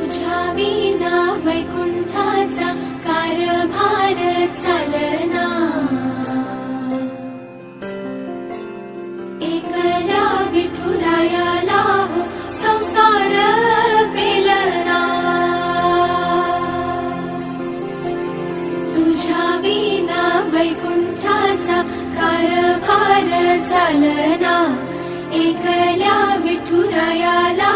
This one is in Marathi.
तुझ्या विना वैकुंठाचा कारभार चालना, एकल्या विठुरायाला हो संसार पेलना, तुझ्या विना वैकुंठाचा कारभार चालना, एकल्या विठुरायाला